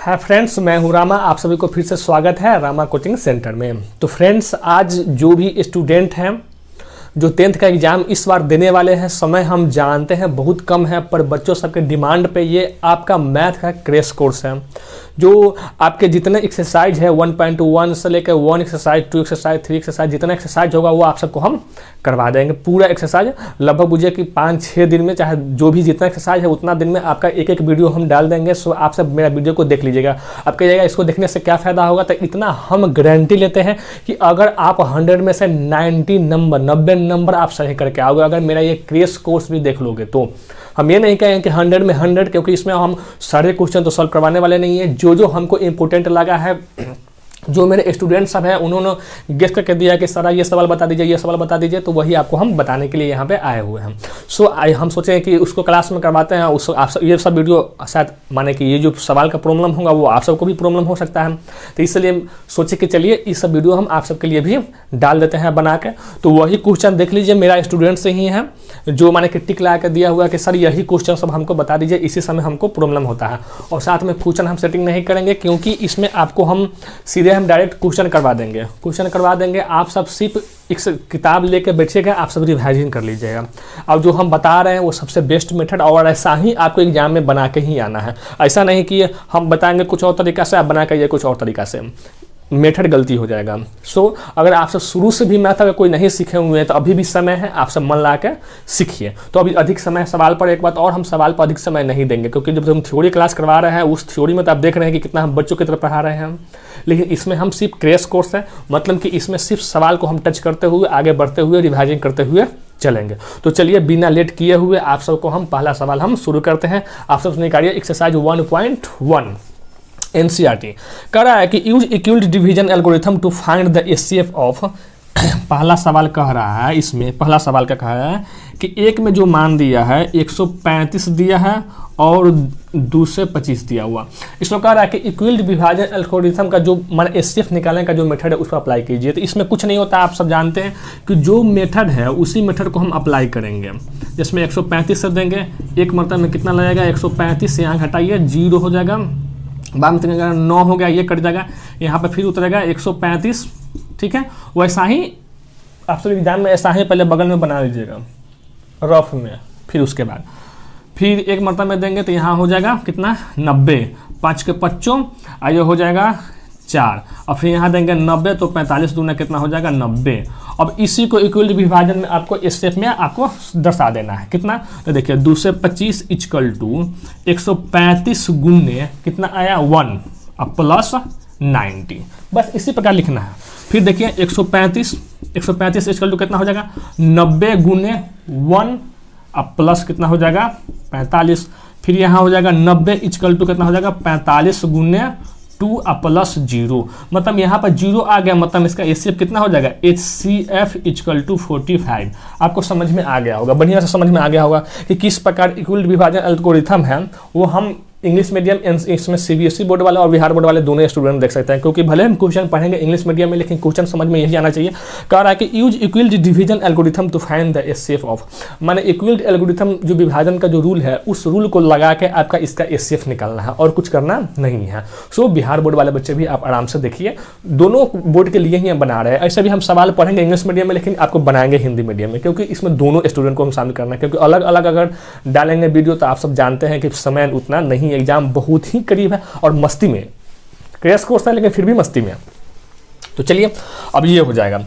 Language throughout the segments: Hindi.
हाय फ्रेंड्स, मैं हूं रामा। आप सभी को फिर से स्वागत है रामा कोचिंग सेंटर में। तो फ्रेंड्स, आज जो भी स्टूडेंट हैं जो 10th का एग्ज़ाम इस बार देने वाले हैं, समय हम जानते हैं बहुत कम है, पर बच्चों सबके डिमांड पे ये आपका मैथ का क्रैश कोर्स है। जो आपके जितने एक्सरसाइज है 1.1 से लेकर 1 एक्सरसाइज, 2 एक्सरसाइज, 3 एक्सरसाइज, जितना एक्सरसाइज होगा वो आप सबको हम करवा देंगे। पूरा एक्सरसाइज लगभग बुझिए कि 5-6 दिन में, चाहे जो भी जितना एक्सरसाइज है उतना दिन में आपका एक एक वीडियो हम डाल देंगे। सो आप सब मेरा वीडियो को देख लीजिएगा। अब कहिएगा इसको देखने से क्या फ़ायदा होगा, तो इतना हम गारंटी लेते हैं कि अगर आप 100 में से 90 नंबर आप सही करके आओगे, अगर मेरा ये क्रैश कोर्स भी देख लोगे तो हम ये नहीं कहेंगे कि 100 में 100, क्योंकि इसमें हम सारे क्वेश्चन तो सॉल्व करवाने वाले नहीं है। जो हमको इम्पोर्टेंट लगा है, जो मेरे स्टूडेंट सब हैं उन्होंने गेस करके दिया कि सर ये सवाल बता दीजिए, ये सवाल बता दीजिए, तो वही आपको हम बताने के लिए यहाँ पे आए हुए हैं। हम सोचें कि उसको क्लास में करवाते हैं, उस आप सब ये सब वीडियो शायद माने कि ये जो सवाल का प्रॉब्लम होगा वो आप सबको भी प्रॉब्लम हो सकता है, तो इसलिए सोचे कि चलिए इस सब वीडियो हम आप सबके लिए भी डाल देते हैं बना के। तो वही क्वेश्चन देख लीजिए, मेरा स्टूडेंट से ही है जो माने कि टिक ला के दिया हुआ कि सर यही क्वेश्चन सब हमको बता दीजिए, इसी समय हमको प्रॉब्लम होता है। और साथ में क्वेश्चन हम सेटिंग नहीं करेंगे, क्योंकि इसमें आपको हम सीधे हम डायरेक्ट क्वेश्चन करवा देंगे। आप सब सिर्फ एक किताब लेके बैठिएगा, आप सब रिवाइजन कर लीजिएगा। अब जो हम बता रहे हैं वो सबसे बेस्ट मेथड, और ऐसा ही आपको एग्जाम में बना के ही आना है। ऐसा नहीं कि हम बताएंगे कुछ और तरीका से, आप बना के कुछ और तरीका से, मेथड गलती हो जाएगा। अगर आप सब शुरू से भी मैथ अगर कोई नहीं सीखे हुए हैं तो अभी भी समय है, आप सब मन ला के सीखिए। तो अभी अधिक समय सवाल पर, एक बात और, हम सवाल पर अधिक समय नहीं देंगे, क्योंकि जब हम थ्योरी क्लास करवा रहे हैं उस थ्योरी में तो आप देख रहे हैं कि कितना हम बच्चों की तरफ पढ़ा रहे हैं, लेकिन इसमें हम सिर्फ क्रैश कोर्स है, मतलब कि इसमें सिर्फ सवाल को हम टच करते हुए आगे बढ़ते हुए रिवाइजन करते हुए चलेंगे। तो चलिए बिना लेट किए हुए आप सबको हम पहला सवाल हम शुरू करते हैं। आप सब निकालिए एक्सरसाइज 1.1 NCERT कह रहा है कि use equal division algorithm to find the HCF of. पहला सवाल कह रहा है, इसमें पहला सवाल का कहा है कि एक में जो मान दिया है 135 दिया है और दूसरे 25 दिया हुआ। इसमें कह रहा है कि इक्वल विभाजन एल्गोरिथम का जो मान HCF निकालने का जो मेथड है उसको अप्लाई कीजिए। तो इसमें कुछ नहीं होता, आप सब जानते हैं कि जो मेथड है उसी मेथड को हम अप्लाई करेंगे। जिसमें 135 से देंगे, एक मतलब में कितना लगेगा, 135 से यहाँ घटाइए 0 हो जाएगा, बाद में 9 हो गया, ये कट जाएगा, यहाँ पे फिर उतरेगा 135। ठीक है, वैसा ही आप सब एग्जाम में ऐसा ही पहले बगल में बना लीजिएगा रफ में, फिर उसके बाद फिर एक मरतबा में देंगे तो यहाँ हो जाएगा कितना, 90, 5 के 25, आइए हो जाएगा 4, और फिर यहाँ देंगे 90, तो 45 दूना कितना हो जाएगा 90। अब इसी को इक्वल विभाजन में आपको स्टेप में आपको दर्शा देना है कितना, तो देखिए 2 से 25 इक्वल टू 135 गुने कितना आया 1 अब प्लस 90, बस इसी प्रकार लिखना है। फिर देखिए 135 इक्वल टू कितना हो जाएगा 90 गुने 1 अब प्लस कितना हो जाएगा 45, फिर यहाँ हो जाएगा 90 इक्वल टू कितना हो जाएगा 45 गुने 2 प्लस 0, मतलब यहाँ पर 0 आ गया, मतलब इसका HCF कितना हो जाएगा HCF इक्वल टू 45। आपको समझ में आ गया होगा, बढ़िया से समझ में आ गया होगा कि किस प्रकार इक्वल विभाजन एल्गोरिथम है वो हम इंग्लिश मीडियम, इसमें CBSE बोर्ड वाले और बिहार बोर्ड वाले दोनों स्टूडेंट देख सकते हैं, क्योंकि भले हम क्वेश्चन पढ़ेंगे इंग्लिश मीडियम में, लेकिन क्वेश्चन समझ में यही आना चाहिए। कह रहा है कि use equal division algorithm to find the HCF of, माने इक्वल एल्गोरिथम जो विभाजन का जो रूल है उस रूल को लगा के आपका इसका HCF निकालना है और कुछ करना नहीं है। बिहार बोर्ड वाले बच्चे भी आप आराम से देखिए, दोनों बोर्ड के लिए ही हम बना रहे हैं। ऐसे भी हम सवाल पढ़ेंगे इंग्लिश मीडियम में, लेकिन आपको बनाएंगे हिंदी मीडियम में, क्योंकि इसमें दोनों स्टूडेंट को हम शामिल करना है, क्योंकि अलग अलग अगर डालेंगे वीडियो तो आप सब जानते हैं कि समय उतना नहीं, एग्जाम बहुत ही करीब है और मस्ती में, क्रैश कोर्स है लेकिन फिर भी मस्ती में। तो चलिए अब ये हो जाएगा,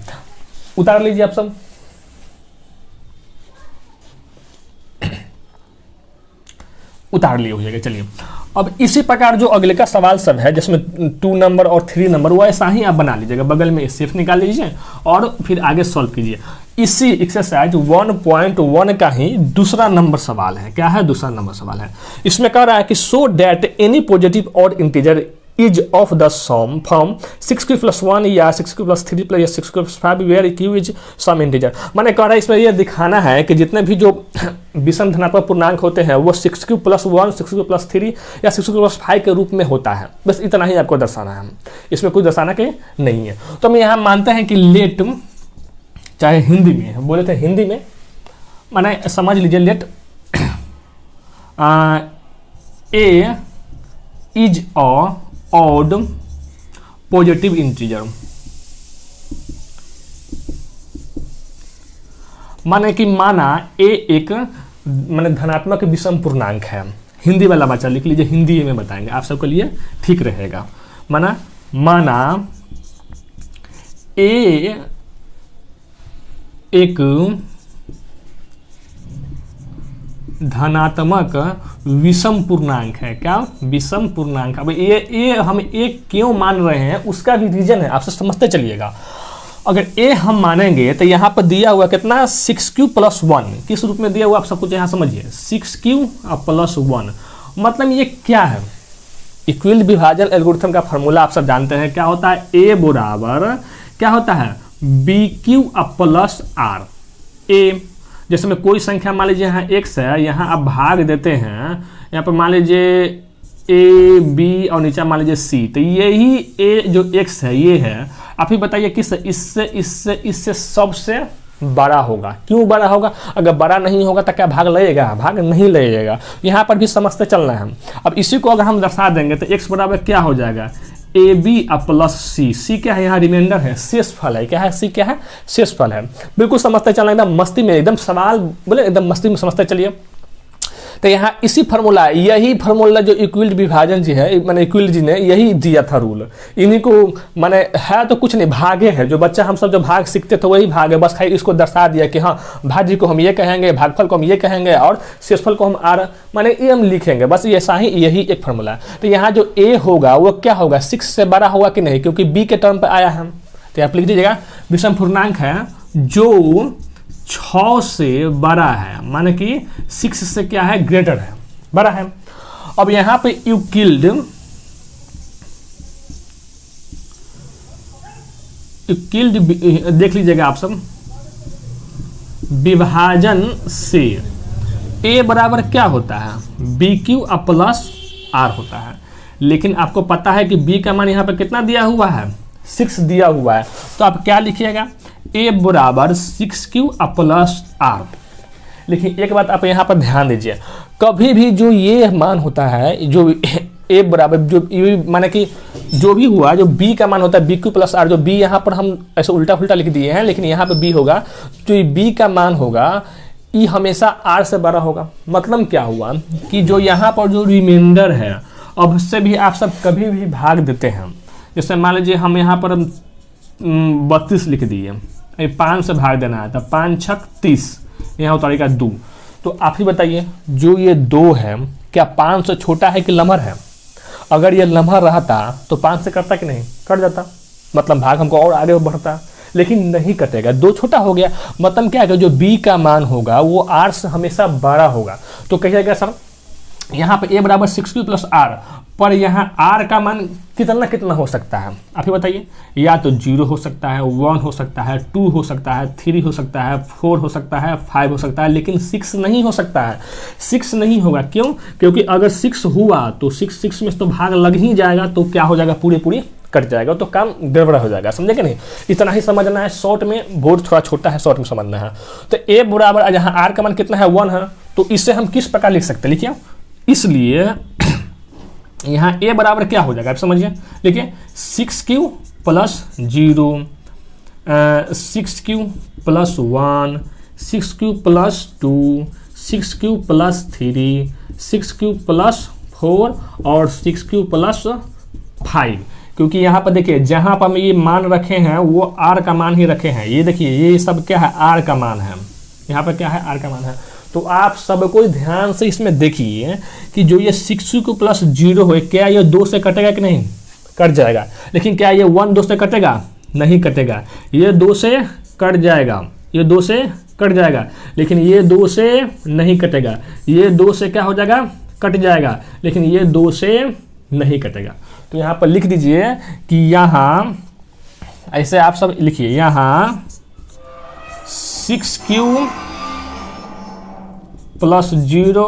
उतार लीजिए आप सब, उतार लिए हो जाएगा। चलिए अब इसी प्रकार जो अगले का सवाल सब है जिसमें 2 नंबर और 3 नंबर, वो ऐसा ही आप बना लीजिएगा, बगल में HCF निकाल लीजिए और फिर आगे सॉल्व कीजिए। इसी एक्सरसाइज 1.1 का ही दूसरा नंबर सवाल है। क्या है दूसरा नंबर सवाल है, इसमें कह रहा है कि सो दैट एनी पॉजिटिव और integer is of the some from 6q + 1 या 6q + 3 या 6q + 5 where q is some integer. मैंने कह रहा है इसमें यह दिखाना है कि जितने भी जो विषम धनात्मक पूर्णांक होते हैं वो 6q + 1, 6q + 3 या 6q + 5 के रूप में होता है, बस इतना ही आपको दर्शाना है, इसमें कुछ दर्शाना के नहीं है। तो हम यहाँ मानते हैं कि लेट, चाहे हिंदी में बोले थे, हिंदी में माने समझ लीजिए let A is a odd positive integer, माने कि माना ए एक माने धनात्मक विषम पूर्णांक है। हिंदी वाला बच्चा लिख लीजिए, हिंदी में बताएंगे आप सबके लिए ठीक रहेगा। माना ए एक धनात्मक विषम पूर्णांक है। क्या? विषम पूर्णांक। अब ये हम ए क्यों मान रहे हैं उसका भी रीजन है, आपसे समझते चलिएगा। अगर ए हम मानेंगे तो यहाँ पर दिया हुआ कितना 6q + 1 किस रूप में दिया हुआ आप सब कुछ यहाँ समझिए, 6q + 1 मतलब ये क्या है? इक्विल विभाजन एल्गोरिथम का फॉर्मूला आप सब जानते हैं, क्या होता है? ए बराबर क्या होता है? BQ + R। ए जैसे में कोई संख्या मान लीजिए यहाँ x है, यहाँ आप भाग देते हैं, यहाँ पर मान लीजिए a b और नीचे मान लीजिए c, तो यही a जो x है ये है। आप ही बताइए किस इससे सबसे बड़ा होगा। क्यों बड़ा होगा? अगर बड़ा नहीं होगा तो क्या भाग लगेगा? भाग नहीं लगेगा। यहाँ पर भी समझते चलना है। अब इसी को अगर हम दर्शा देंगे तो x बराबर क्या हो जाएगा? AB + C। C क्या है? यहाँ रिमाइंडर है, शेषफल है। क्या है? C क्या है? शेषफल है। बिल्कुल समझते चलना, एकदम मस्ती में, एकदम सवाल बोले एकदम मस्ती में समझते चलिए। तो यहाँ इसी फार्मूला, यही फार्मूला जो इक्विल विभाजन जी है, मैंने इक्विल जी ने यही दिया था रूल। इन्हीं को माने है तो कुछ नहीं, भागे है। जो बच्चा हम सब जो भाग सीखते थे वही भाग है, बस खाली इसको दर्शा दिया कि हाँ भाज्य को हम ये कहेंगे, भागफल को हम ये कहेंगे और शेषफल को हम आर माने ये हम लिखेंगे, बस ऐसा ही, यही एक फार्मूला है। तो यहाँ जो ए होगा वो क्या होगा? 6 से बड़ा होगा कि नहीं, क्योंकि बी के टर्म पर आया है। तो आप लिख दीजिएगा विषम पूर्णांक है जो 6 से बड़ा है, माने कि 6 से क्या है? ग्रेटर है, बड़ा है। अब यहां पे यूक्लिड देख लीजिएगा आप सब, विभाजन से a बराबर क्या होता है? BQ + R होता है। लेकिन आपको पता है कि b का मान यहां पे कितना दिया हुआ है? 6 दिया हुआ है। तो आप क्या लिखिएगा? a बराबर 6q + R। लेकिन एक बात आप यहाँ पर ध्यान दीजिए, कभी भी जो ये मान होता है, जो a बराबर जो माने कि जो भी हुआ, जो b का मान होता है BQ + R, जो b यहाँ पर हम ऐसे उल्टा उल्टा लिख दिए हैं, लेकिन यहाँ पर b होगा, जो b का मान होगा ये हमेशा r से बड़ा होगा। मतलब क्या हुआ कि जो यहाँ पर जो रिमाइंडर है, अब उससे भी आप सब कभी भी भाग देते हैं। जैसे मान लीजिए हम यहाँ पर 32 लिख दिए, 5 से भाग देना है तो 5 × 6 = 30, यहाँ उतारेगा 2। तो आप ही बताइए जो ये 2 है क्या 5 से छोटा है कि लम्हर है? अगर ये लम्हर रहता तो 5 से कटता कि नहीं? कट जाता, मतलब भाग हमको और आगे बढ़ता, लेकिन नहीं कटेगा, 2 छोटा हो गया। मतलब क्या है? जो b का मान होगा वो r से हमेशा बड़ा होगा। तो कहिएगा सर यहाँ पे a बराबर 6q + R, पर यहाँ r का मान कितना हो सकता है? आप ही बताइए। या तो 0 हो सकता है, 1 हो सकता है, 2 हो सकता है, 3 हो सकता है, 4 हो सकता है, 5 हो सकता है, लेकिन 6 नहीं हो सकता है। 6 नहीं होगा, क्यों? क्योंकि अगर 6 हुआ तो 6 में तो भाग लग ही जाएगा, तो क्या हो जाएगा? पूरी कट जाएगा, तो काम गड़बड़ा हो जाएगा। समझे कि नहीं? इतना ही समझना है शॉर्ट में, बोर्ड थोड़ा छोटा है, शॉर्ट में समझना है। तो a बराबर यहाँ r का मान कितना है? 1 है। तो इससे हम किस प्रकार लिख सकते हैं? लिखिए, इसलिए यहाँ a बराबर क्या हो जाएगा आप समझिए, देखिए 6q + 0, 6q + 1, 6q + 2, 6q + 3, 6q + 4 और 6q + 5। क्योंकि यहाँ पर देखिए जहाँ पर हम ये मान रखे हैं वो r का मान ही रखे हैं। ये देखिए ये सब क्या है? r का मान है। यहाँ पर क्या है? r का मान है। तो आप सबको ध्यान से इसमें देखिए कि जो ये 6q + 0 है, क्या ये 2 से कटेगा कि नहीं? कट जाएगा। लेकिन क्या ये 1 2 से कटेगा? नहीं कटेगा। ये 2 से कट जाएगा, ये 2 से कट जाएगा, लेकिन ये 2 से नहीं कटेगा। ये 2 से क्या हो जाएगा? कट जाएगा, लेकिन ये 2 से नहीं कटेगा। तो यहाँ पर लिख दीजिए कि यहाँ ऐसे आप सब लिखिए, यहाँ 6q + 0,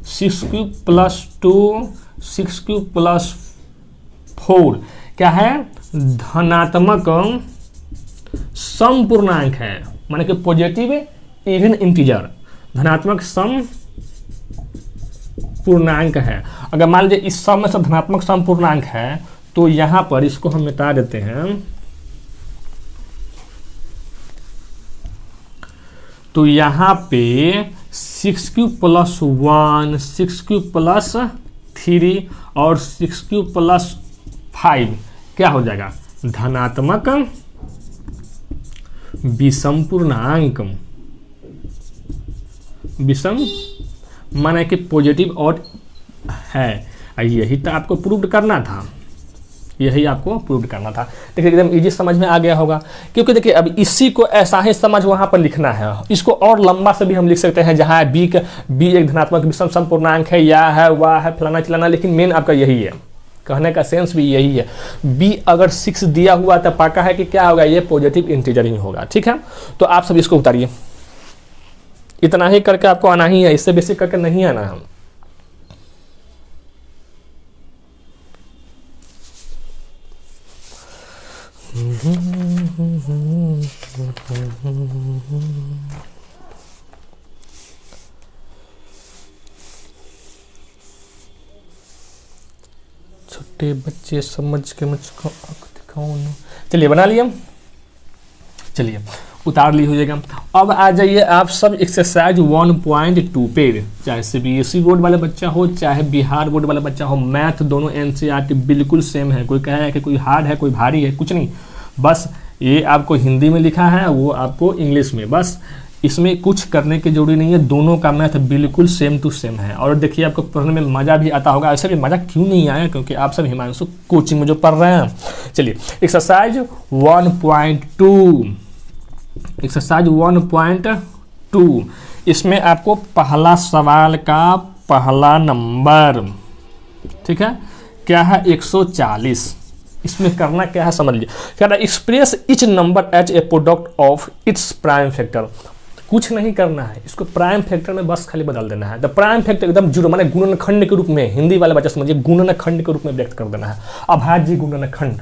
6q + 2, 6q + 4 क्या है? धनात्मक सम पूर्णांक है, माने कि पॉजिटिव इवन इंटीजर, धनात्मक सम पूर्णांक है। अगर मान लीजिए इस सब में से धनात्मक सम पूर्णांक है तो यहाँ पर इसको हम मिटा देते हैं। तो यहाँ पे 6 + 1, 6 + 3 और 6 + 5 क्या हो जाएगा? धनात्मक विषम पूर्णांक। विषम माने कि पॉजिटिव और है। यही तो आपको प्रूव करना था, यही आपको प्रूव करना था। देखिए एकदम इजी समझ में आ गया होगा, क्योंकि देखिए अब इसी को ऐसा ही समझ वहाँ पर लिखना है। इसको और लंबा से भी हम लिख सकते हैं, जहाँ बी एक धनात्मक विषम समपूर्णांक है, या है, वह है, फलाना चिलाना, लेकिन मेन आपका यही है, कहने का सेंस भी यही है। बी अगर 6 दिया हुआ तो पक्का है कि क्या होगा? ये पॉजिटिव इंटीजर ही होगा। ठीक है, तो आप सब इसको उतारिए। इतना ही करके आपको आना ही है, इससे बेसिक करके नहीं आना है। छोटे बच्चे समझ के मुझको दिखाओ। चलिए बना लिया, चलिए उतार ली हो जाएगा। अब आ जाइए आप सब एक्सरसाइज 1.2 पे, चाहे CBSE बोर्ड वाला बच्चा हो, चाहे बिहार बोर्ड वाला बच्चा हो, मैथ दोनों NCERT बिल्कुल सेम है। कोई कहे कि कोई हार्ड है, कोई भारी है, कुछ नहीं, बस ये आपको हिंदी में लिखा है, वो आपको इंग्लिश में, बस इसमें कुछ करने की जरूरी नहीं है। दोनों का मैथ बिल्कुल सेम टू सेम है। और देखिए आपको पढ़ने में मज़ा भी आता होगा। ऐसे भी मज़ा क्यों नहीं आया? क्योंकि आप सब हिमांशु कोचिंग में जो पढ़ रहे हैं। चलिए एक्सरसाइज 1.2, एक्सरसाइज 1.2, इसमें आपको पहला सवाल का पहला नंबर, ठीक है, क्या है? 140। इसमें करना क्या है समझ लीजिए। क्या है? Express each number as a product of its prime factor. कुछ नहीं करना है, इसको प्राइम फैक्टर में बस खाली बदल देना है। द प्राइम फैक्टर एकदम जीरो, माने गुणनखंड के रूप में, हिंदी वाले बच्चे समझिए, गुणनखंड के रूप में व्यक्त कर देना है। अभाज्य गुणनखंड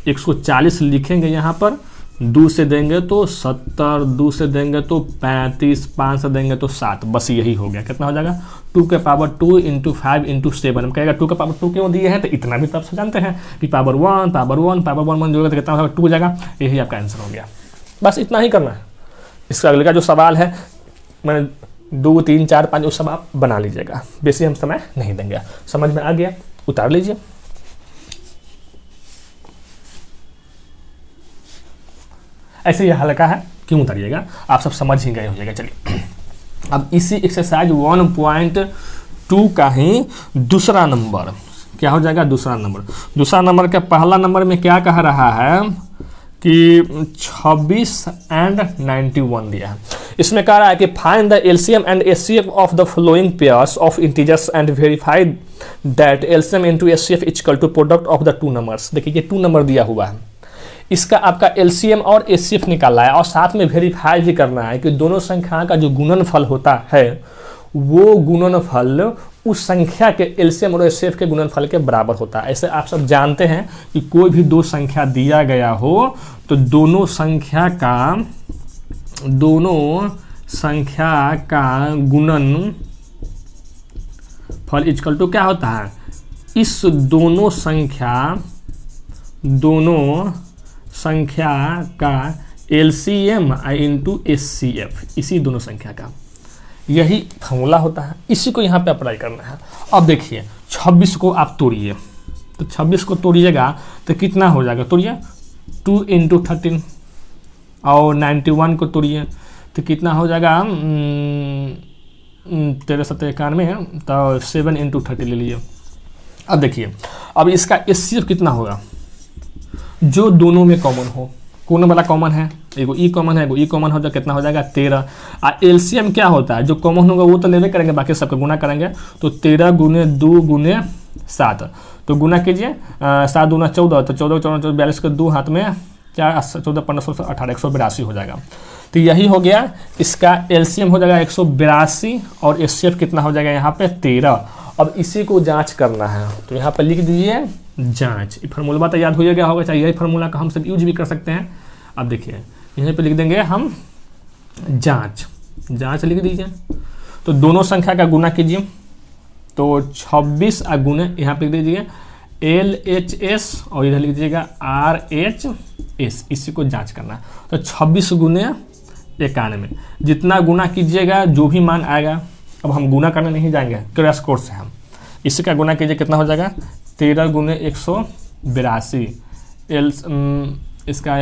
140 लिखेंगे यहाँ पर। 2 से देंगे तो 70, 2 से देंगे तो 35, 5 से देंगे तो 7, बस यही हो गया। कितना हो जाएगा? 2 के पावर 2 × 5 × 7। हम कहेगा 2 के पावर 2 क्यों दिए हैं? तो इतना भी तो आप जानते हैं कि पावर 1 पावर 1 पावर 1 जोड़ेगा तो कितना होगा? 2 हो जाएगा। यही आपका आंसर हो गया। बस इतना ही करना है। इसका अगले का जो सवाल है, मैंने 2, 3, 4, 5 वो सब आप बना लीजिएगा, बेसी हम समय नहीं देंगे। समझ में आ गया? उतार लीजिए। ऐसे ये हल्का है, क्यों उतारिएगा? आप सब समझ ही गए हो जाएगा। चलिए अब इसी एक्सरसाइज 1.2 का ही दूसरा नंबर क्या हो जाएगा? दूसरा नंबर का पहला नंबर में क्या कह रहा है कि 26 and 91 दिया है। इसमें कह रहा है कि find the LCM and HCF of the following pairs of integers and verify that LCM into HCF equal to product of the 2 numbers. देखिए ये 2 नंबर दिया हुआ है, इसका आपका LCM और HCF निकालना है और साथ में वेरीफाई भी करना है कि दोनों संख्या का जो गुणनफल होता है वो गुणनफल उस संख्या के LCM और HCF के गुणनफल के बराबर होता है। ऐसे आप सब जानते हैं कि कोई भी 2 संख्या दिया गया हो तो दोनों संख्या का गुणनफल इक्वल टू क्या होता है? इस दोनों संख्या का LCM into HCF, इसी दोनों संख्या का यही फॉर्मूला होता है। इसी को यहाँ पे अप्लाई करना है। अब देखिए 26 को आप तोड़िए, तो 26 को तोड़िएगा तो कितना हो जाएगा? तोड़िए 2 × 13 और 91 को तोड़िए तो कितना हो जाएगा? 13 7 91, तो 7 × 30 ले लीजिए। अब देखिए अब इसका HCF कितना होगा? जो दोनों में कॉमन हो। कौन वाला कॉमन है? एगो ई कॉमन है, एगो ई कॉमन हो जाए, कितना हो जाएगा? 13। LCM क्या होता है? जो कॉमन होगा वो तो लेवे करेंगे, बाकी सबका गुना करेंगे। तो 13 × 2 × 7, तो गुना कीजिए। 7 दूना 14, तो 14 14 42 के 2 हाथ में 4 14 15 16 18 182 हो जाएगा। तो यही हो गया इसका LCM हो जाएगा 182 और HCF कितना हो जाएगा यहाँ पे? 13। अब इसी को जांच करना है तो यहाँ पर लिख दीजिए जांच। फार्मूला तो याद हो गया होगा, चाहिए यही फार्मूला का हम सब यूज भी कर सकते हैं। अब देखिए यहाँ पे लिख देंगे हम जांच लिख दीजिए। तो दोनों संख्या का गुना कीजिए, तो 26 गुना यहाँ पे लिख दीजिए LHS और इधर लिख दीजिएगा RHS, इसी को जांच करना है। तो 26 गुने 91, जितना गुना कीजिएगा जो भी मान आएगा, अब हम गुना करने नहीं जाएंगे, क्रैश कोर्स से हम इसी का गुना कीजिए, कितना हो जाएगा 13 गुने 182 इसका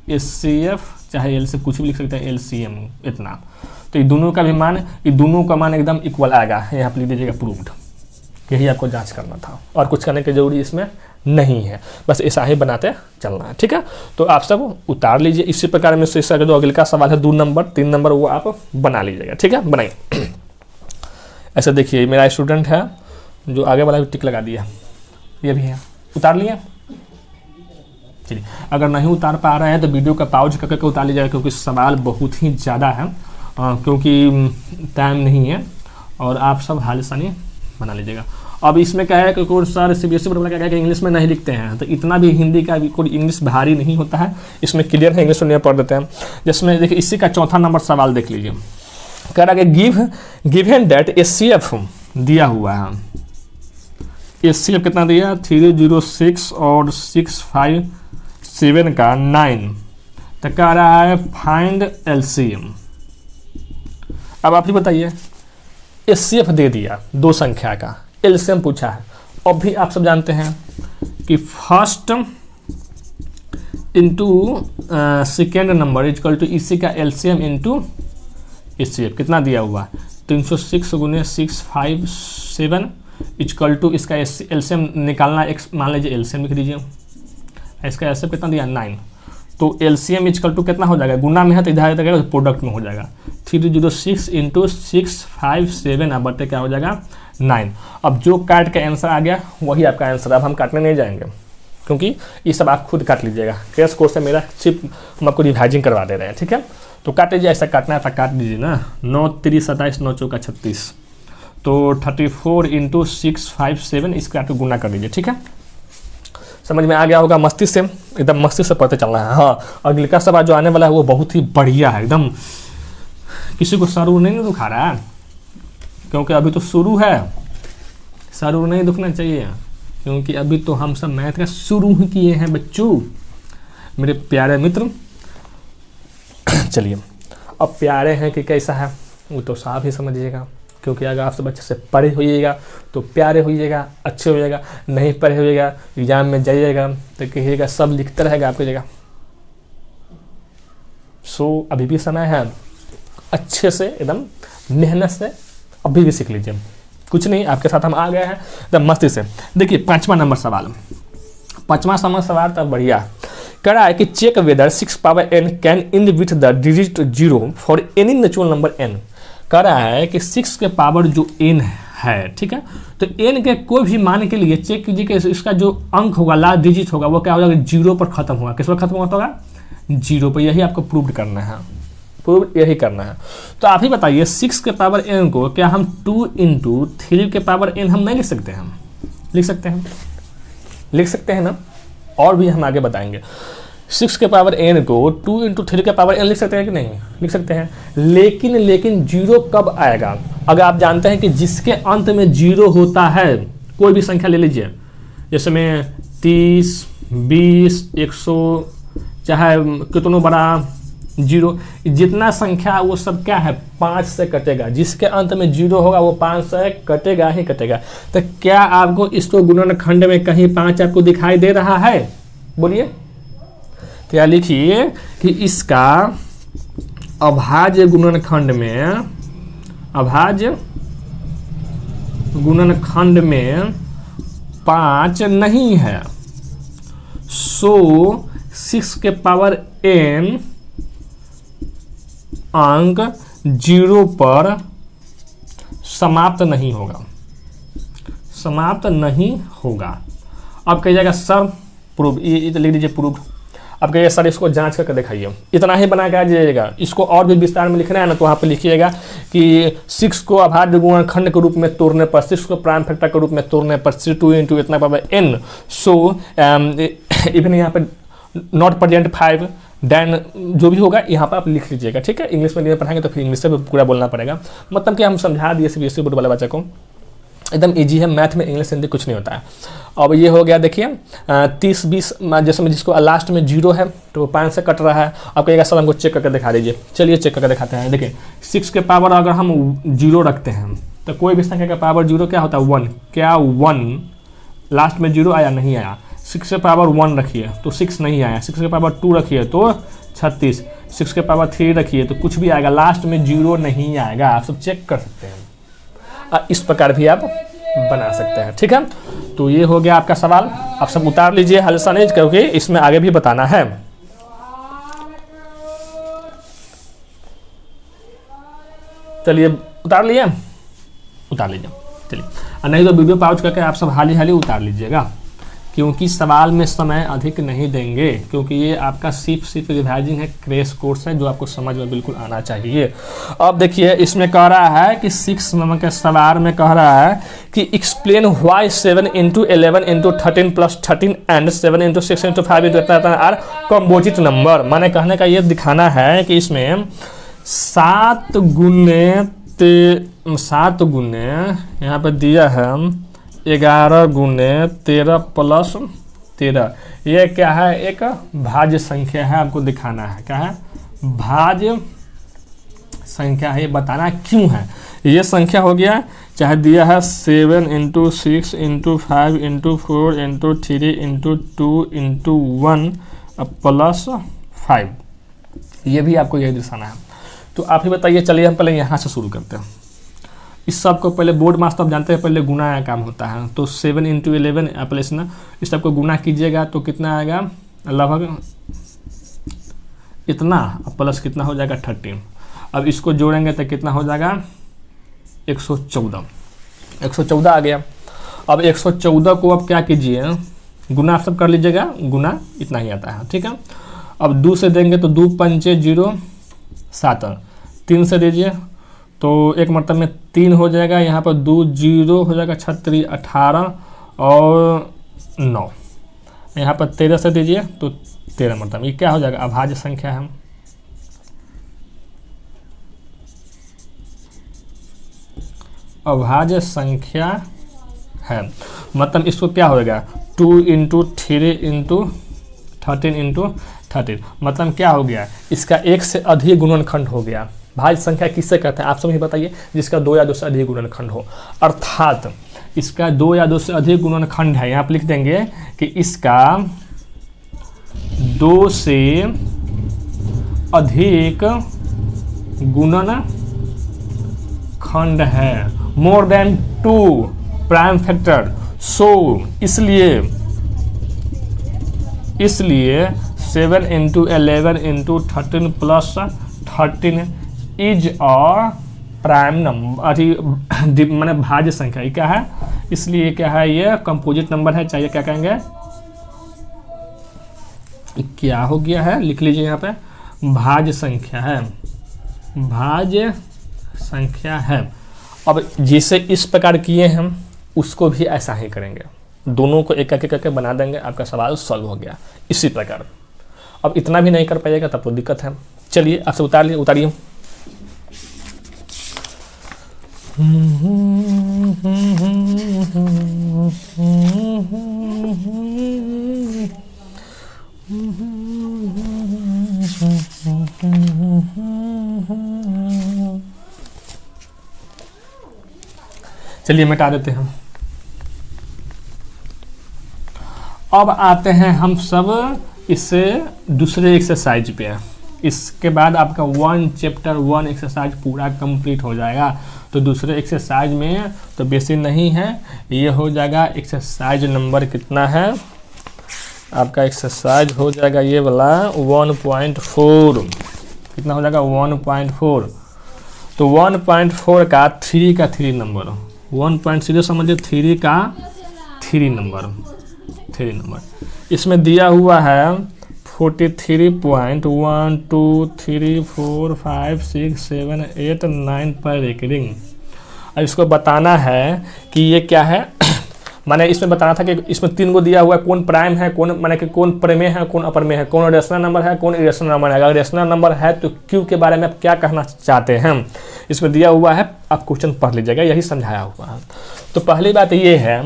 SCF चाहे एल से कुछ भी लिख सकते हैं, LCM इतना। तो ये दोनों का भी मान, ये दोनों का मान एकदम इक्वल आएगा, यहाँ पर लिख दीजिएगा प्रूव्ड। यही आपको जांच करना था और कुछ करने की जरूरी इसमें नहीं है, बस ऐसा ही बनाते चलना है, ठीक है। तो आप सब उतार लीजिए इसी प्रकार में से। इसका जो अगले का सवाल है 2 नंबर 3 नंबर वो आप बना लीजिएगा, ठीक है, बनाइए। ऐसा देखिए मेरा स्टूडेंट है जो आगे वाला टिक लगा दिया, ये भी है, उतार लिया। चलिए अगर नहीं उतार पा रहे हैं तो वीडियो का पॉज करके उतार लीजिएगा, क्योंकि सवाल बहुत ही ज़्यादा है, क्योंकि टाइम नहीं है और आप सब हालिसानी बना लीजिएगा। अब इसमें क्या है कि कोई सर CBSE बोर्ड वाला क्या है कि इंग्लिश में नहीं लिखते हैं, तो इतना भी हिंदी का भी कोई इंग्लिश भारी नहीं होता है, इसमें क्लियर है, इंग्लिश में पढ़ देते हैं। जिसमें देखिए इसी का चौथा नंबर सवाल देख लीजिए, कह रहा है कि गिवन दैट SCF दिया हुआ है, SCF कितना दिया 306 और 657 का 9, तो कह रहा है फाइंड LCM। अब आप ही बताइए, SCF दे दिया 2 संख्या का, LCM पूछा है। अब भी आप सब जानते हैं कि first into second number equal to इसी का LCM इंटू SCF कितना दिया हुआ 306 गुने 657 इजकल टू इसका LCM निकालना, मान लीजिए LCM लिख दीजिए, इसका LCM कितना दिया 9, तो LCM इजकल टू कितना हो जाएगा, गुना में है तो इधर तो प्रोडक्ट में हो जाएगा 306 इंटू 657 अब बटे क्या हो जाएगा 9। अब जो काट का आंसर आ गया वही आपका आंसर। अब हम काटने नहीं जाएंगे क्योंकि ये सब आप खुद काट लीजिएगा, क्रैश कोर्स से मेरा सिर्फ हम आपको रिवाइजिंग करवा दे रहे हैं, ठीक है। तो काट लीजिए, ऐसा काटना है तो काट दीजिए ना, 9 3 27 9 4 36, तो 34 इंटू 657 इसका आपको गुना कर लीजिए, ठीक है। समझ में आ गया होगा, मस्तिष्क से एकदम मस्तिष्क से पढ़ते चलना है। हाँ अगले का सवाल जो आने वाला है वो बहुत ही बढ़िया है एकदम, किसी को सर नहीं दुखा रहा है क्योंकि अभी तो शुरू है, सर नहीं दुखना चाहिए क्योंकि अभी तो हम सब मैथ का शुरू ही किए हैं बच्चों, मेरे प्यारे मित्र। चलिए अब प्यारे हैं कि कैसा है वो तो साफ ही समझिएगा, क्योंकि अगर आप सब अच्छे से पढ़े होइएगा तो प्यारे होइएगा, अच्छे होइएगा, नहीं पढ़े होइएगा एग्जाम में जाइएगा तो कहिएगा सब लिखते रहेगा आपकी जगह। सो अभी भी समय है, अच्छे से एकदम मेहनत से अभी भी सीख लीजिए, कुछ नहीं आपके साथ हम आ गए हैं एकदम मस्ती से। देखिए 5वां नंबर सवाल, 5वां सवाल तब बढ़िया कह रहा है कि check whether 6 power n can end with the digit 0 for any natural number n। कह रहा है कि 6 के पावर जो n है, ठीक है, तो n के कोई भी मान के लिए चेक कीजिए कि इसका जो अंक होगा लास्ट डिजिट होगा वो क्या हो जाएगा 0 पर खत्म होगा। किस पर खत्म होगा 0 पर। यही आपको प्रूव करना है, प्रूव यही करना है। तो आप ही बताइए 6 के पावर n को क्या हम 2 इंटू 3 के पावर n हम नहीं लिख सकते हैं? लिख सकते हैं, लिख सकते हैं ना। और भी हम आगे बताएंगे 6 के पावर n को 2 इंटू 3 के पावर n लिख सकते हैं कि नहीं? लिख सकते हैं। लेकिन 0 कब आएगा? अगर आप जानते हैं कि जिसके अंत में 0 होता है, कोई भी संख्या ले लीजिए, जैसे में 30 20 100 चाहे कितनों बड़ा 0, जितना संख्या वो सब क्या है 5 से कटेगा। जिसके अंत में 0 होगा वो 5 से कटेगा ही कटेगा। तो क्या आपको इसको गुणनखंड में कहीं 5 आपको दिखाई दे रहा है? बोलिए। तो यहाँ लिखिए कि इसका अभाज्य गुणनखंड में, अभाज्य गुणनखंड में 5 नहीं है। सो 6 के पावर n अंक 0 पर समाप्त नहीं होगा, समाप्त नहीं होगा। अब कहिएगा सर प्रूफ, ये लिख दीजिए प्रूफ। अब कहिए सर इसको जांच करके दिखाइए। इतना ही बना के आ जाइएगा। इसको और भी विस्तार में लिखना है ना, तो वहाँ पे लिखिएगा कि 6 को अभाज्य गुणनखंड के रूप में तोड़ने पर, 6 को प्राइम फैक्टर के रूप में तोड़ने पर 2 इंटू इतना पावर n। सो इवन यहाँ पे नॉट प्रेजेंट 5 देन जो भी होगा यहाँ पर आप लिख लीजिएगा, ठीक है। इंग्लिश में पढ़ाएंगे तो फिर इंग्लिश से भी पूरा बोलना पड़ेगा। मतलब कि हम समझा दिए CBSE बोर्ड वाले बच्चे को एकदम इजी है, मैथ में इंग्लिश हिंदी कुछ नहीं होता है। अब ये हो गया देखिए 30 20, जैसे में जिसको लास्ट में 0 है तो 5 से कट रहा है। अब कहिएगा सर हमको चेक करके दिखा दीजिए, चलिए चेक करके दिखाते हैं। देखिए 6 के पावर अगर हम 0 रखते हैं तो कोई भी संख्या का पावर 0 क्या होता है 1, क्या 1 लास्ट में 0 आया नहीं आया। 6 के पावर 1 रखिए तो 6 नहीं आया, 6 के पावर 2 रखिए तो 36, 6 के पावर 3 रखिए तो कुछ भी आएगा, लास्ट में 0 नहीं आएगा। आप सब चेक कर सकते हैं, इस प्रकार भी आप बना सकते हैं। ठीक है, तो ये हो गया आपका सवाल। आप सब उतार लीजिए हल्सा नहीं, क्योंकि इसमें आगे भी बताना है। चलिए उतार लिए, उतार लीजिए। चलिए, नहीं तो वीडियो पॉज करके आप सब हाली हाली उतार लीजिएगा, क्योंकि सवाल में समय अधिक नहीं देंगे, क्योंकि ये आपका सिर्फ रिवाइजिंग है, क्रैश कोर्स है जो आपको समझ में बिल्कुल आना चाहिए। अब देखिए इसमें कह रहा है कि 6 नंबर के सवाल में कह रहा है कि explain why 7 × 11 × 13 + 13 and 7 × 6 × 5 are composite number. माने कहने का ये दिखाना है कि इसमें 7 गुने यहाँ पर दिया है 11 × 13 + 13, ये क्या है एक भाज्य संख्या है, आपको दिखाना है क्या है भाज्य संख्या है, ये बताना क्यों है। ये संख्या हो गया, चाहे दिया है 7 × 6 × 5 × 4 × 3 × 2 × 1 + 5, ये भी आपको यही दिखाना है। तो आप ही बताइए, चलिए हम पहले यहाँ से शुरू करते हैं। इस सब को पहले बोर्ड मास्टर आप जानते हैं पहले गुना का काम होता है, तो 7 × 11 प्लस ना इस सब को गुना कीजिएगा तो कितना आएगा लगभग इतना, प्लस कितना हो जाएगा 13। अब इसको जोड़ेंगे तो कितना हो जाएगा 114 आ गया। अब 114 को अब क्या कीजिए गुना सब कर लीजिएगा, गुना इतना ही आता है। ठीक है, अब 2 से देंगे तो 2 × 5 = 0 7, 3 से दीजिए तो एक मतलब में 3 हो जाएगा, यहाँ पर 2 0 हो जाएगा 36 18 और 9, यहाँ पर 13 से दीजिए तो 13 मतलब ये क्या हो जाएगा अभाज्य संख्या है। अभाज्य संख्या है मतलब इसको क्या होगा 2 × 3 × 13 × 13, मतलब क्या हो गया इसका एक से अधिक गुणनखंड हो गया। भाज्य संख्या किससे कहते हैं आप सब ही बताइए, जिसका 2 या 2 से अधिक गुणनखंड हो, अर्थात इसका 2 या 2 से अधिक गुणनखंड है। यहाँ पर लिख देंगे कि इसका 2 से अधिक गुणनखंड है, मोर देन 2 प्राइम फैक्टर। सो इसलिए 7 × 11 × 13 + 13 इज अ प्राइम नंबर, मैंने भाज्य संख्या। ये क्या है, इसलिए क्या है ये कंपोजिट नंबर है, चाहिए क्या कहेंगे क्या हो गया है, लिख लीजिए यहाँ पे भाज्य संख्या है, भाज्य संख्या है। अब जिसे इस प्रकार किए हम उसको भी ऐसा ही करेंगे, दोनों को एक एक करके बना देंगे, आपका सवाल सॉल्व हो गया इसी प्रकार। अब इतना भी नहीं कर पाइएगा तब तो दिक्कत है। चलिए आपसे उतारिए। चलिए मिटा देते हैं। अब आते हैं हम सब इससे दूसरे एक्सरसाइज पे। इसके बाद आपका चैप्टर 1 एक्सरसाइज पूरा कंप्लीट हो जाएगा। तो दूसरे एक्सरसाइज में तो बेसी नहीं है, ये हो जाएगा एक्सरसाइज नंबर कितना है आपका, एक्सरसाइज हो जाएगा ये वाला 1.4। कितना हो जाएगा 1.4। तो 1.4 का 3 नंबर, 1.0 समझिए 3 का 3 नंबर इसमें दिया हुआ है 43.1 2 3 4 5 6 7 8 9 पर एक रिंग। अब इसको बताना है कि ये क्या है मैंने इसमें बताना था कि इसमें 3 को दिया हुआ है, कौन प्राइम है, कौन माने कि कौन प्रमेय है, कौन अपरमेय है, कौन रेशनल नंबर है, कौन इरेशनल नंबर है। अगर रेशनल नंबर है तो क्यू के बारे में आप क्या कहना चाहते हैं, इसमें दिया हुआ है, आप क्वेश्चन पढ़ लीजिएगा, यही समझाया हुआ है। तो पहली बात ये है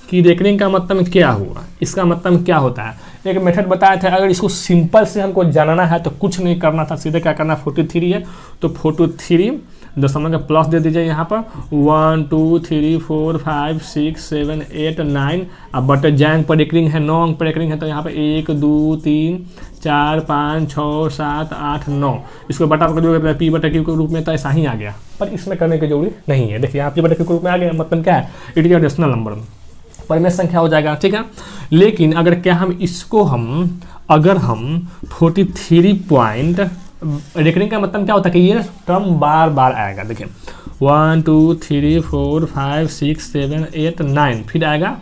कि रेकरिंग का मतलब क्या हुआ, इसका मतलब क्या होता है। एक मेथड बताया था, अगर इसको सिंपल से हमको जानना है तो कुछ नहीं करना था, सीधे क्या करना, 43 है तो 43 दशमलव का प्लस दे दीजिए यहाँ पर 1 2 3 4 5 6 7 8 9। अब बट जैंग पर रेकरिंग है, 9 अंक पर रेकरिंग है, तो यहाँ पर 1 2 3 4 5 6 7 8 9। इसको बटा कर जो पी बटा क्यू के रूप में तो ऐसा ही आ गया, पर इसमें करने की जरूरी नहीं है। देखिए यहाँ पी बटा क्यू के रूप में आ गया, मतलब क्या है, इट इज रेशनल नंबर, परिमेय संख्या हो जाएगा, ठीक है। लेकिन अगर क्या अगर हम 43 पॉइंट रेकरिंग का मतलब क्या होता है कि ये टर्म बार बार आएगा। देखिए 1 2 3 4 5 6 7 8 9, फिर आएगा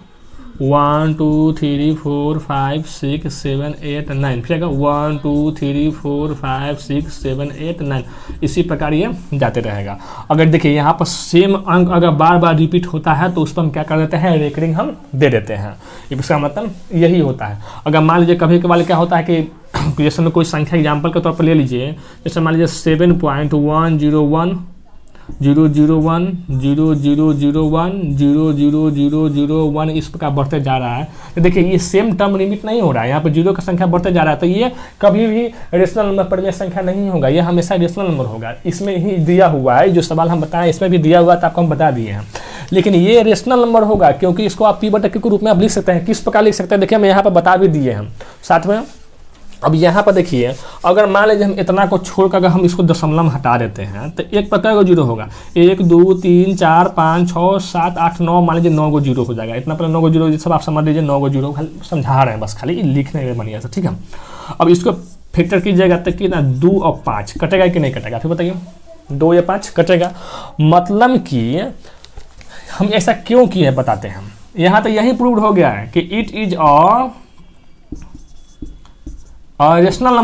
1 2 3 4 5 6 7 8 9, फिर आएगा 1 2 3 4 5 6 7 8 9। इसी प्रकार ये जाते रहेगा। अगर देखिए यहाँ पर सेम अंक अगर बार बार रिपीट होता है तो उस पर हम क्या कर देते हैं, रेकरिंग हम दे देते हैं। इसका मतलब यही होता है। अगर मान लीजिए कभी कभार क्या होता है कि जैसे में कोई संख्या एग्जाम्पल के तौर पर ले लीजिए, जैसे मान लीजिए 7.101 001 0001 000001 इस प्रकार बढ़ते जा रहा है। तो देखिए ये सेम टर्म लिमिट नहीं हो रहा है, यहाँ पर जीरो का संख्या बढ़ते जा रहा है, तो ये कभी भी रेशनल नंबर परिमेय संख्या नहीं होगा, ये हमेशा रेशनल नंबर होगा। इसमें ही दिया हुआ है, जो सवाल हम बताएं इसमें भी दिया हुआ था, आपको हम बता दिए हैं। लेकिन ये रेशनल नंबर होगा क्योंकि इसको आप पी बटा क्यू के रूप में आप लिख सकते हैं। किस प्रकार लिख सकते हैं, देखिए हम यहाँ पर बता भी दिए हैं साथ में। अब यहाँ पर देखिए, अगर मान लीजिए हम इतना को छोड़कर अगर हम इसको दशमलव में हटा देते हैं तो एक पर कई गो जीरो होगा, 1 2 3 4 5 6 7 8 9, मान लीजिए 9 गो जीरो हो जाएगा। इतना पहले 9 गो जीरो सब आप समझ लीजिए, 9 गो जीरो समझा रहे हैं बस, खाली लिखने में बढ़िया से, ठीक है। अब इसको फैक्टर कीजिएगा तो कितना 2 और 5 कटेगा कि नहीं कटेगा, फिर बताइए 2 या 5 कटेगा। मतलब कि हम ऐसा क्यों किए बताते हैं। यहाँ तो यही प्रूव हो गया है कि इट इज रेशनल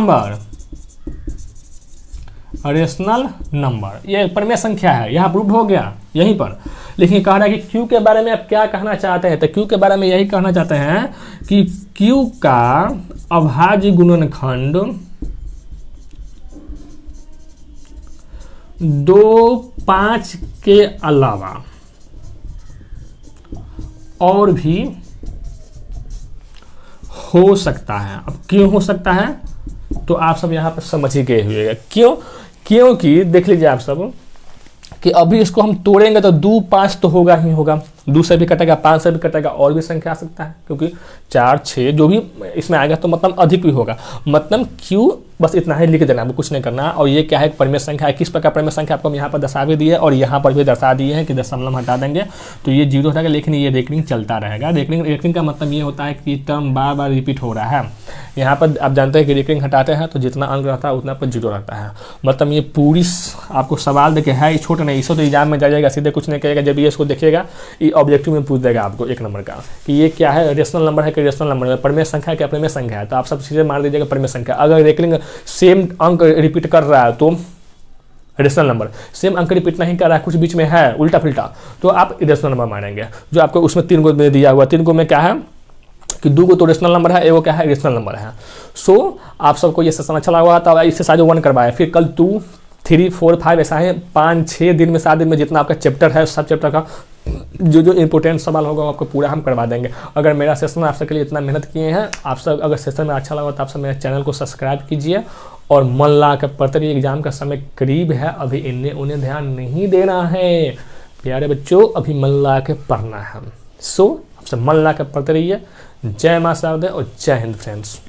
नंबर, ये परिमेय संख्या है, यहाँ प्रूव हो गया यहीं पर। लेकिन कह रहा है कि क्यू के बारे में आप क्या कहना चाहते हैं, तो क्यू के बारे में यही कहना चाहते हैं कि क्यू का अभाज्य गुणनखंड 2 5 के अलावा और भी हो सकता है। अब क्यों हो सकता है तो आप सब यहाँ पर समझ ही गए हुए, क्योंकि देख लीजिए आप सब कि अभी इसको हम तोड़ेंगे तो 2 5 तो होगा ही होगा, 2 से भी कटेगा, 5 से भी कटेगा, और भी संख्या आ सकता है क्योंकि 4 6 जो भी इसमें आएगा तो मतलब अधिक भी होगा। मतलब क्यू बस इतना ही लिख देना, आपको कुछ नहीं करना। और ये क्या है, परिमेय संख्या है। किस प्रकार परिमेय संख्या आपको हम यहाँ पर दर्शा भी दिए और यहाँ पर भी दर्शा दिए हैं कि दशमलव हटा देंगे तो ये जीरो रहेगा, लेकिन ये रेकरिंग चलता रहेगा। रेकरिंग का मतलब ये होता है कि टर्म बार बार रिपीट हो रहा है। यहाँ पर आप जानते हैं कि रेकरिंग हटाते हैं तो जितना अंक रहता है उतना पर जीरो रहता है। मतलब ये पूरी आपको सवाल देखे है, छोटे नहीं, इसको तो एग्जाम में जाइएगा सीधे कुछ नहीं कहेगा। जब ये इसको देखिएगा ये ऑब्जेक्टिव में पूछ देगा आपको 1 नंबर का कि ये क्या है, रेशनल नंबर है कि रेशनल नंबर है, परिमेय संख्या क्या परिमेय संख्या है, तो आप सब सीधे मार दीजिएगा परिमेय संख्या। अगर रेकरिंग सेम अंक रिपीट कर रहा है तो रेशनल नंबर, सेम अंक रिपीट नहीं कर रहा है, कुछ बीच में है उल्टा फिल्टा, तो आप रेशनल नंबर मानेंगे। जो आपको उसमें 3 को दिया हुआ, 3 को में क्या है कि 2 को तो रेशनल नंबर है, 1 क्या है रेशनल नंबर है। सो आप सबको ये सेशन अच्छा लगा था, इससे सारे 1 करवाए, फिर कल 2 3 4 5 ऐसा है 5 6 दिन में 7 दिन में जितना आपका चैप्टर है सब चैप्टर का जो इंपॉर्टेंट सवाल होगा आपको पूरा हम करवा देंगे। अगर मेरा सेशन आप सबके लिए इतना मेहनत किए हैं, आप सब अगर सेशन में अच्छा लगा तो आप सब मेरे चैनल को सब्सक्राइब कीजिए और मन ला कर पढ़ते रहिए। एग्जाम का समय करीब है, अभी इन्हें उन्हें ध्यान नहीं देना है प्यारे बच्चों, अभी मन ला के पढ़ना है। सो आप सब मन ला कर पढ़ते रहिए। जय मां शारदे और जय हिंद फ्रेंड्स।